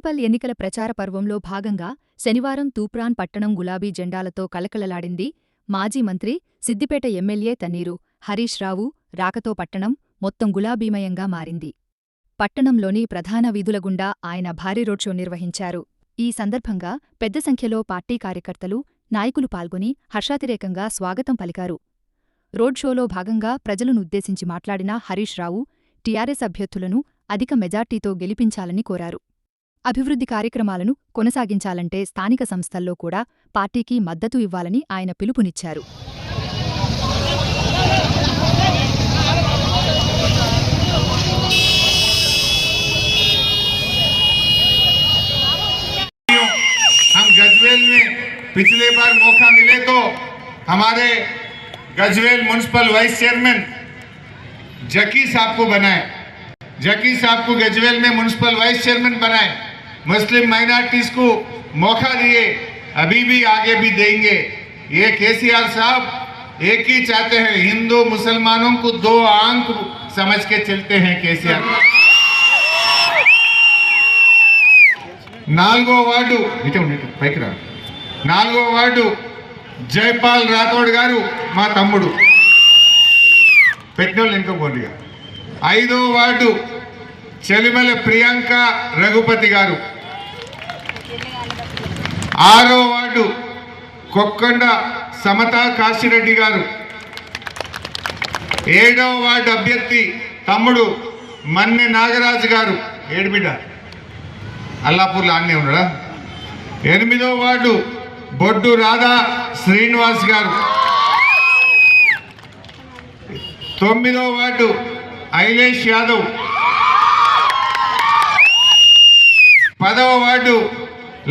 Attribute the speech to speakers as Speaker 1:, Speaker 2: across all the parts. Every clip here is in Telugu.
Speaker 1: మున్సిపల్ ఎన్నికల ప్రచార పర్వంలో భాగంగా శనివారం తూప్రాన్ పట్టణం గులాబీ జెండాలతో కలకలలాడింది. మాజీ మంత్రి, సిద్దిపేట ఎమ్మెల్యే తన్నీరు హరీష్ రావు రాకతో పట్టణం మొత్తం గులాబీమయంగా మారింది. పట్టణంలోని ప్రధాన వీధుల గుండా ఆయన భారీ రోడ్ షో నిర్వహించారు. ఈ సందర్భంగా పెద్ద సంఖ్యలో పార్టీ కార్యకర్తలు, నాయకులు పాల్గొని హర్షాతిరేకంగా స్వాగతం పలికారు. రోడ్ షోలో భాగంగా ప్రజలనుద్దేశించి మాట్లాడిన హరీష్ రావు టీఆర్ఎస్ అభ్యర్థులను అధిక మెజార్టీతో గెలిపించాలని కోరారు. అభివృద్ధి కార్యక్రమాలను కొనసాగించాలంటే స్థానిక సంస్థల్లో కూడా పార్టీకి మద్దతు ఇవ్వాలని ఆయన పిలుపునిచ్చారు.
Speaker 2: गजवेल में पिछले बार मौका मिले तो हमारे गजवेल म्युनिसिपल वाइस चेयरमैन जकी साहब को बनाए, जकी साहब को गजवेल में म्युनिसिपल वाइस चेयरमैन बनाए, मुस्लिम माइनॉरिटीज को मौका दिए, अभी भी आगे भी देंगे। ये केसीआर साहब एक ही चाहते हैं, हिंदू मुसलमानों को दो आंख समझ के चलते हैं केसीआर। నాలుగో వార్డు పైకి నాలుగో వార్డు జైపాల్ రాథోడ్ గారు మా తమ్ముడు, పెట్టినోళ్ళు ఇంకోండి. ఐదో వార్డు చెలిమల ప్రియాంక రఘుపతి గారు. ఆరో వార్డు కొక్కొండ సమతా కాశిరెడ్డి గారు. ఏడో వార్డు అభ్యర్థి తమ్ముడు మన్నె నాగరాజు గారు. ఏడుబిడ్డ అల్లాపూర్లో ఆన్నే ఉన్నాడా. ఎనిమిదో వార్డు బొడ్డు రాధా శ్రీనివాస్ గారు. తొమ్మిదో వార్డు ఐలేష్ యాదవ్. 10వ వార్డు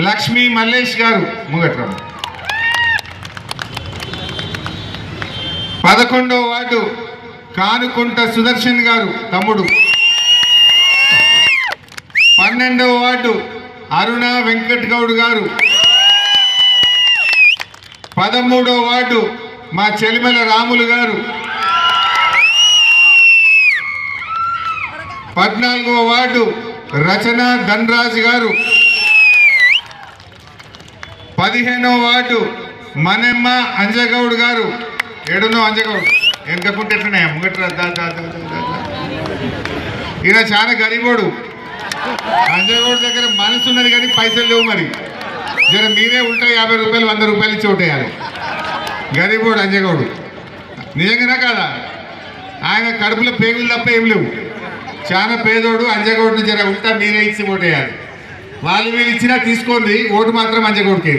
Speaker 2: లక్ష్మీ మల్లేష్ గారు ముంగట్రాము. 11వ వార్డు కానుకుంట సుదర్శన్ గారు తమ్ముడు. 12వ వార్డు అరుణ వెంకట్ గౌడ్ గారు. 13వ వార్డు మా చెలిమల రాములు గారు. 14వ వార్డు రచన ధనరాజ్ గారు. 15వ వార్డు మనెమ్మ అంజగౌడ్ గారు. ఏడునో అంజగౌడ్ వెనకకుంటే ఎట్లున్నాయా ముంగట్రా. ఈయన చాలా గరీబోడు. అంజగౌడ్ దగ్గర మనసు ఉన్నది కానీ పైసలు లేవు. మరి జర మీరే ఉంటా 50 రూపాయలు 100 రూపాయలు ఇచ్చి ఉంటాయాలి. గరీబోడు అంజగౌడు నిజంగానే కాదా. ఆయన కడుపులో పేగులు తప్ప ఏం లేవు. చాలా పేదోడు. అంజగౌడ్ని జర ఉంటా మీరే ఇచ్చి ఓటేయాలి. వాళ్ళు వీళ్ళు ఇచ్చినా తీసుకోండి, ఓటు మాత్రం అంజగౌడ్కి.